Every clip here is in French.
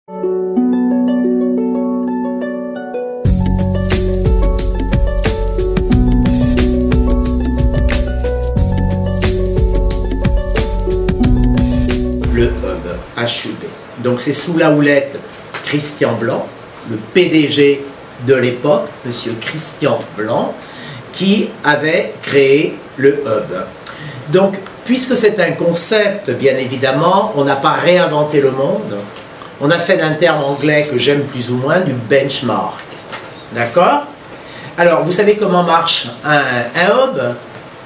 Le hub, HUB. Donc c'est sous la houlette Christian Blanc, le PDG de l'époque, monsieur Christian Blanc, qui avait créé le hub. Donc, puisque c'est un concept, bien évidemment, on n'a pas réinventé le monde, on a fait d'un terme anglais que j'aime plus ou moins, du benchmark. D'accord? Alors, vous savez comment marche un hub?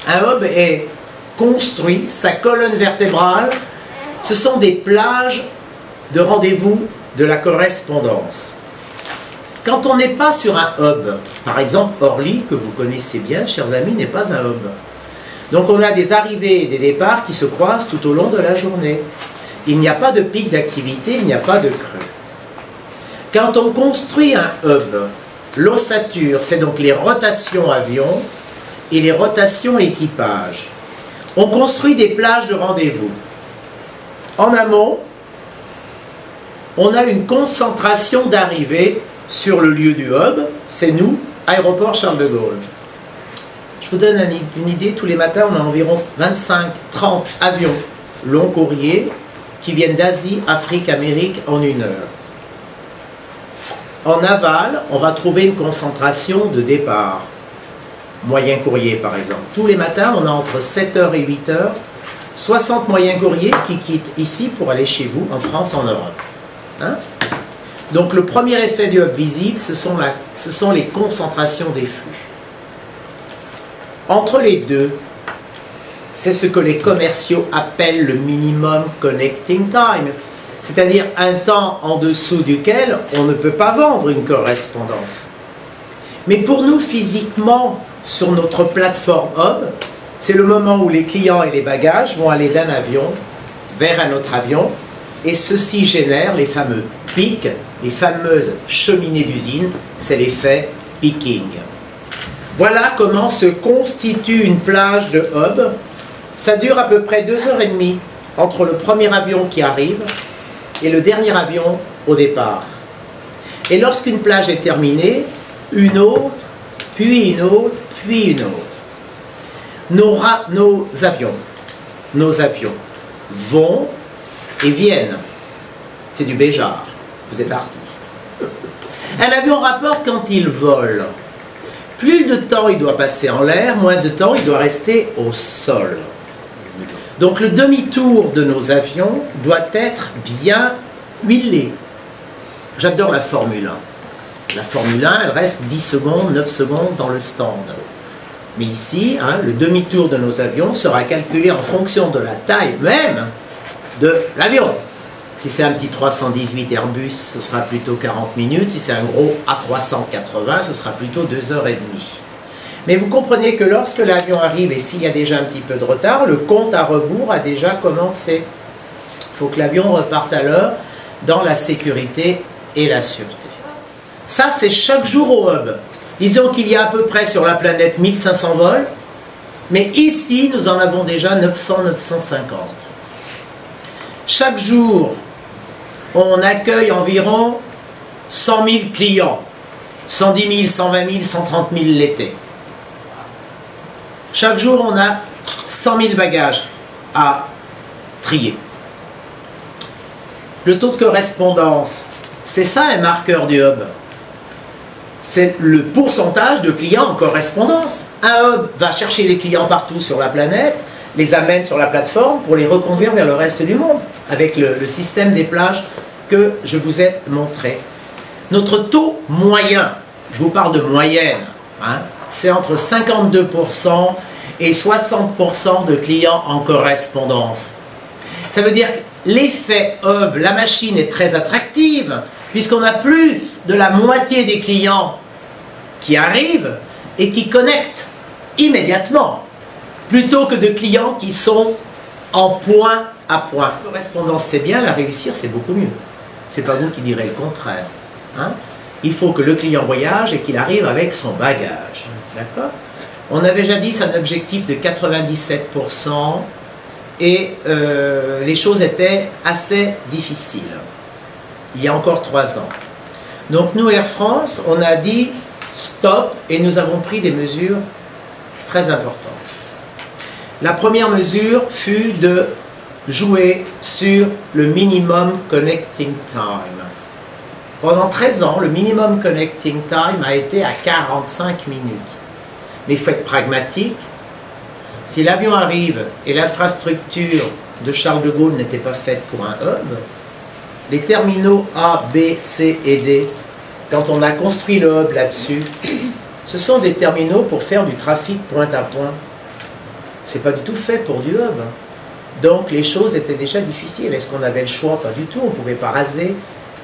Un hub est construit, sa colonne vertébrale, ce sont des plages de rendez-vous de la correspondance. Quand on n'est pas sur un hub, par exemple Orly, que vous connaissez bien, chers amis, n'est pas un hub. Donc on a des arrivées et des départs qui se croisent tout au long de la journée. Il n'y a pas de pic d'activité, il n'y a pas de creux. Quand on construit un hub, l'ossature, c'est donc les rotations avions et les rotations équipage. On construit des plages de rendez-vous. En amont, on a une concentration d'arrivées sur le lieu du hub, c'est nous, aéroport Charles de Gaulle. Je vous donne une idée, tous les matins on a environ 25-30 avions long courrier qui viennent d'Asie, Afrique, Amérique en 1 heure. En aval, on va trouver une concentration de départ, moyen courrier par exemple. Tous les matins on a entre 7h et 8h 60 moyens courriers qui quittent ici pour aller chez vous, en France, en Europe. Hein? Donc le premier effet du hub visible, ce sont les concentrations des flux. Entre les deux, c'est ce que les commerciaux appellent le minimum connecting time, c'est-à-dire un temps en dessous duquel on ne peut pas vendre une correspondance. Mais pour nous, physiquement, sur notre plateforme hub, c'est le moment où les clients et les bagages vont aller d'un avion vers un autre avion, et ceci génère les fameux pics, les fameuses cheminées d'usine, c'est l'effet picking. Voilà comment se constitue une plage de hub. Ça dure à peu près 2h30 entre le premier avion qui arrive et le dernier avion au départ. Et lorsqu'une plage est terminée, une autre, puis une autre, puis une autre. Nos avions vont et viennent. C'est du Béjart. Vous êtes artiste. Un avion rapporte quand il vole. Plus de temps il doit passer en l'air, moins de temps il doit rester au sol. Donc le demi-tour de nos avions doit être bien huilé. J'adore la Formule 1. La Formule 1, elle reste 10 secondes, 9 secondes dans le stand. Mais ici, hein, le demi-tour de nos avions sera calculé en fonction de la taille même de l'avion. Si c'est un petit 318 Airbus, ce sera plutôt 40 minutes. Si c'est un gros A380, ce sera plutôt 2h30. Mais vous comprenez que lorsque l'avion arrive, et s'il y a déjà un petit peu de retard, le compte à rebours a déjà commencé. Il faut que l'avion reparte à l'heure dans la sécurité et la sûreté. Ça, c'est chaque jour au hub. Disons qu'il y a à peu près sur la planète 1500 vols, mais ici, nous en avons déjà 900-950. Chaque jour, on accueille environ 100 000 clients, 110 000, 120 000, 130 000 l'été. Chaque jour, on a 100 000 bagages à trier. Le taux de correspondance, c'est ça un marqueur du hub. C'est le pourcentage de clients en correspondance. Un hub va chercher les clients partout sur la planète, les amène sur la plateforme pour les reconduire vers le reste du monde, avec le système des plages que je vous ai montré. Notre taux moyen, je vous parle de moyenne, hein, c'est entre 52% et 60% de clients en correspondance. Ça veut dire que l'effet hub, la machine est très attractive, puisqu'on a plus de la moitié des clients qui arrivent et qui connectent immédiatement, plutôt que de clients qui sont en point à point. La correspondance c'est bien, la réussir c'est beaucoup mieux. C'est pas vous qui direz le contraire. Hein? Il faut que le client voyage et qu'il arrive avec son bagage. D'accord? On avait jadis un objectif de 97% et les choses étaient assez difficiles. il y a encore 3 ans. Donc nous, Air France, on a dit stop et nous avons pris des mesures très importantes. La première mesure fut de jouer sur le minimum connecting time. Pendant 13 ans, le minimum connecting time a été à 45 minutes. Mais il faut être pragmatique. Si l'avion arrive et l'infrastructure de Charles de Gaulle n'était pas faite pour un hub, les terminaux A, B, C et D, quand on a construit le hub là-dessus, ce sont des terminaux pour faire du trafic point à point. C'est pas du tout fait pour du hub. Donc les choses étaient déjà difficiles. Est-ce qu'on avait le choix? Pas du tout. On ne pouvait pas raser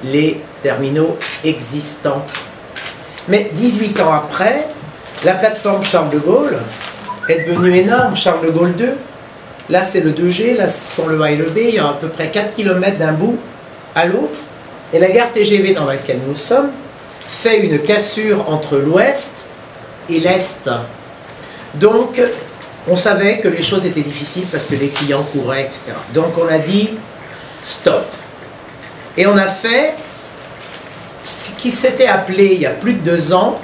les terminaux existants. Mais 18 ans après, la plateforme Charles de Gaulle est devenue énorme. Charles de Gaulle 2. Là, c'est le 2G. Là, ce sont le A et le B. Il y a à peu près 4 km d'un bout à l'autre. Et la gare TGV dans laquelle nous sommes fait une cassure entre l'ouest et l'est. Donc, on savait que les choses étaient difficiles parce que les clients couraient, etc. Donc, on a dit stop. Et on a fait ce qui s'était appelé, il y a plus de 2 ans,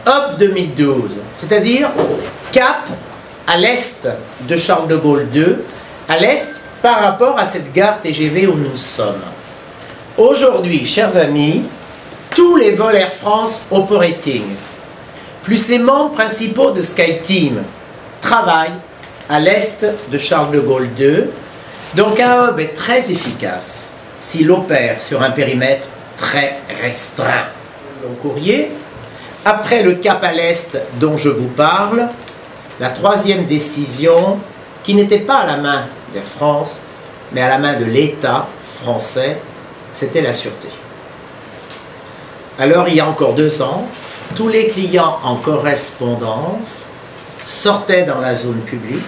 Hub 2012. C'est-à-dire cap à l'est de Charles de Gaulle 2, à l'est par rapport à cette gare TGV où nous sommes. Aujourd'hui, chers amis, tous les vols Air France Operating, plus les membres principaux de SkyTeam, travaillent à l'est de Charles de Gaulle 2. Donc un hub est très efficace s'il opère sur un périmètre très restreint. Long courrier. Après le cap à l'est dont je vous parle, la 3e décision, qui n'était pas à la main d'Air France, mais à la main de l'État français, c'était la sûreté. Alors, il y a encore 2 ans, tous les clients en correspondance sortaient dans la zone publique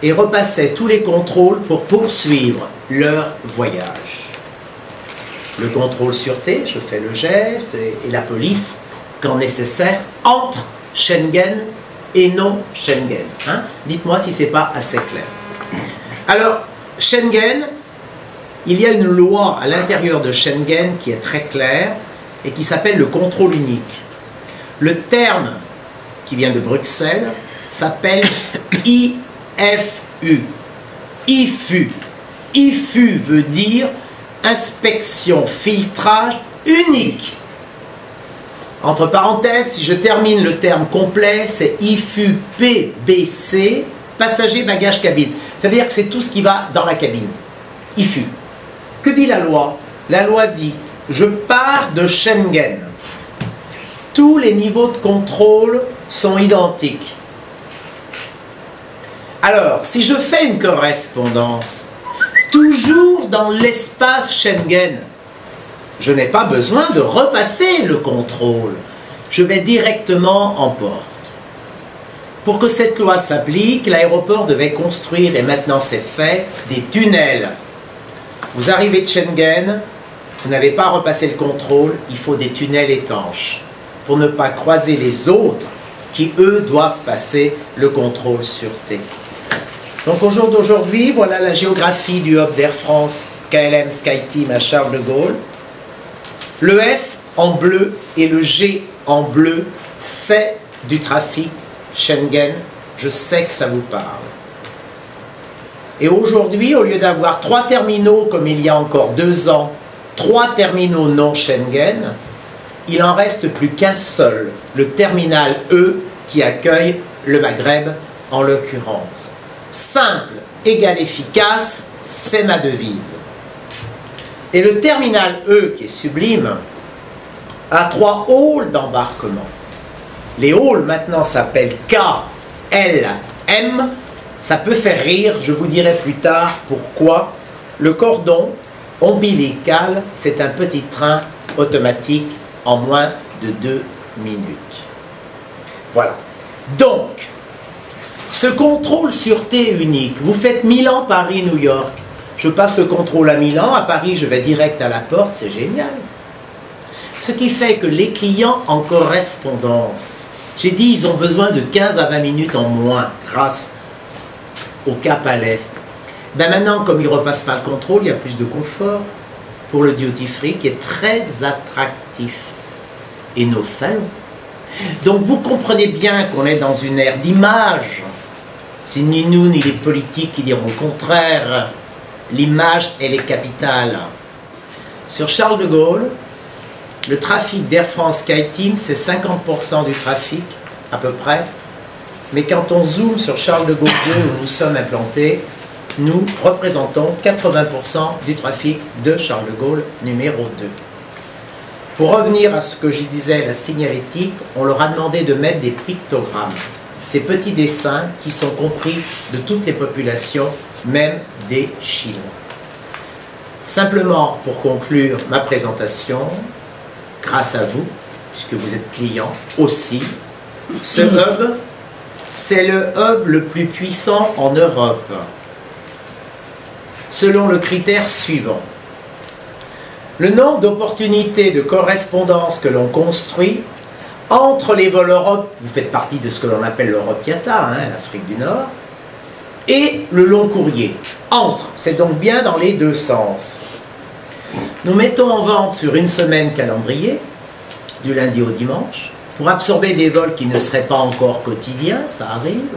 et repassaient tous les contrôles pour poursuivre leur voyage. Le contrôle sûreté, je fais le geste, et la police, quand nécessaire, entre Schengen et non Schengen. Hein? Dites-moi si ce n'est pas assez clair. Alors, Schengen, il y a une loi à l'intérieur de Schengen qui est très claire et qui s'appelle le contrôle unique. Le terme qui vient de Bruxelles s'appelle IFU. IFU. IFU veut dire inspection, filtrage unique. Entre parenthèses, si je termine le terme complet, c'est IFU PBC, passager, bagage, cabine. Ça veut dire que c'est tout ce qui va dans la cabine. IFU. Que dit la loi? La loi dit, je pars de Schengen. Tous les niveaux de contrôle sont identiques. Alors, si je fais une correspondance, toujours dans l'espace Schengen, je n'ai pas besoin de repasser le contrôle. Je vais directement en port. Pour que cette loi s'applique, l'aéroport devait construire, et maintenant c'est fait, des tunnels. Vous arrivez de Schengen, vous n'avez pas repassé le contrôle, il faut des tunnels étanches pour ne pas croiser les autres qui, eux, doivent passer le contrôle sûreté. Donc au jour d'aujourd'hui, voilà la géographie du hub d'Air France KLM SkyTeam à Charles de Gaulle. Le F en bleu et le G en bleu, c'est du trafic Schengen. Je sais que ça vous parle. Et aujourd'hui, au lieu d'avoir 3 terminaux comme il y a encore 2 ans, 3 terminaux non Schengen, il en reste plus qu'un seul, le terminal E qui accueille le Maghreb en l'occurrence. Simple, égal, efficace, c'est ma devise. Et le terminal E, qui est sublime, a 3 halls d'embarquement. Les halls maintenant s'appellent K, L, M. Ça peut faire rire, je vous dirai plus tard pourquoi. Le cordon ombilical, c'est un petit train automatique en moins de 2 minutes. Voilà. Donc, ce contrôle sûreté unique, vous faites Milan, Paris, New York. Je passe le contrôle à Milan, à Paris je vais direct à la porte, c'est génial. Ce qui fait que les clients en correspondance, j'ai dit ils ont besoin de 15 à 20 minutes en moins grâce au cap à l'est. Ben maintenant, comme ils ne repassent pas le contrôle, il y a plus de confort. pour le duty free qui est très attractif. Et nos salons. Donc vous comprenez bien qu'on est dans une ère d'image. C'est ni nous ni les politiques qui diront le contraire. L'image, elle est capitale. Sur Charles de Gaulle, le trafic d'Air France SkyTeam, c'est 50% du trafic, à peu près. Mais quand on zoome sur Charles de Gaulle 2, où nous sommes implantés, nous représentons 80% du trafic de Charles de Gaulle numéro 2. Pour revenir à ce que je disais, la signalétique, on leur a demandé de mettre des pictogrammes. Ces petits dessins qui sont compris de toutes les populations, même des Chinois. Simplement, pour conclure ma présentation, grâce à vous, puisque vous êtes client aussi, ce hub, c'est le hub le plus puissant en Europe, selon le critère suivant. Le nombre d'opportunités de correspondance que l'on construit entre les vols Europe, vous faites partie de ce que l'on appelle l'Europe IATA, l'Afrique du Nord, et le long courrier. Entre, c'est donc bien dans les deux sens. Nous mettons en vente sur une semaine calendrier, du lundi au dimanche, pour absorber des vols qui ne seraient pas encore quotidiens, ça arrive.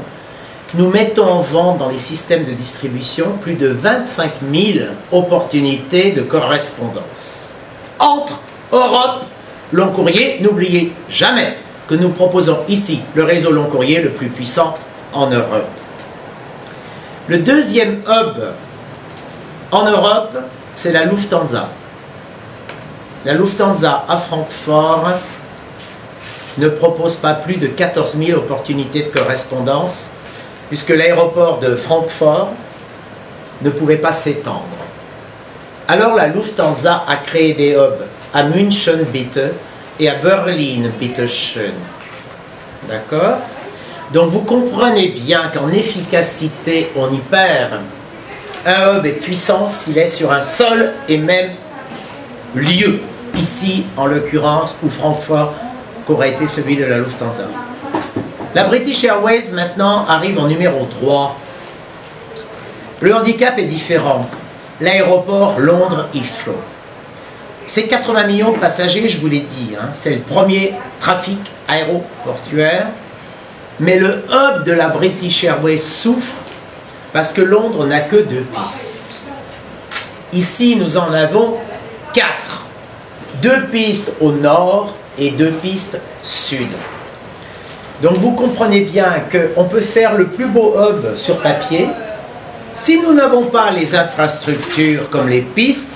Nous mettons en vente dans les systèmes de distribution plus de 25 000 opportunités de correspondance. Entre Europe, long courrier, n'oubliez jamais que nous proposons ici le réseau long courrier le plus puissant en Europe. Le deuxième hub en Europe, c'est la Lufthansa. La Lufthansa à Francfort ne propose pas plus de 14 000 opportunités de correspondance, puisque l'aéroport de Francfort ne pouvait pas s'étendre. Alors la Lufthansa a créé des hubs à München bitte et à Berlin bitte schön. D'accord? Donc vous comprenez bien qu'en efficacité, on y perd. Un hub est puissant s'il est sur un seul et même lieu. Ici, en l'occurrence, où Francfort qu'aurait été celui de la Lufthansa. La British Airways, maintenant, arrive en numéro 3. Le handicap est différent. L'aéroport Londres-Heathrow. C'est 80 millions de passagers, je vous l'ai dit. C'est le premier trafic aéroportuaire. Mais le hub de la British Airways souffre parce que Londres n'a que 2 pistes. Ici, nous en avons 4. 2 pistes au nord et 2 pistes sud. Donc vous comprenez bien qu'on peut faire le plus beau hub sur papier. Si nous n'avons pas les infrastructures comme les pistes,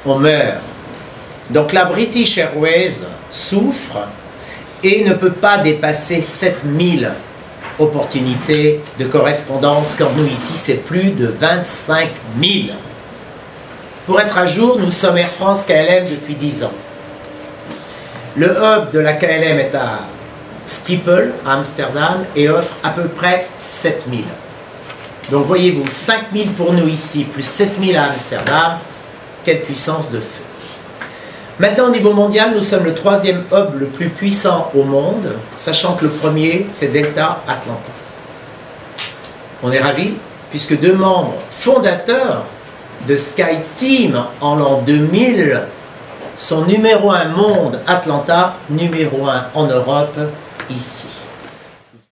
on meurt. Donc la British Airways souffre et ne peut pas dépasser 7000 opportunités de correspondance, quand nous ici c'est plus de 25 000. Pour être à jour, nous sommes Air France KLM depuis 10 ans. Le hub de la KLM est à Schiphol, à Amsterdam, et offre à peu près 7000. Donc voyez-vous, 5000 pour nous ici, plus 7000 à Amsterdam, quelle puissance de feu. Maintenant, au niveau mondial, nous sommes le 3e hub le plus puissant au monde, sachant que le premier, c'est Delta Atlanta. On est ravis, puisque 2 membres fondateurs de SkyTeam en l'an 2000 sont numéro 1 monde Atlanta, numéro 1 en Europe, ici.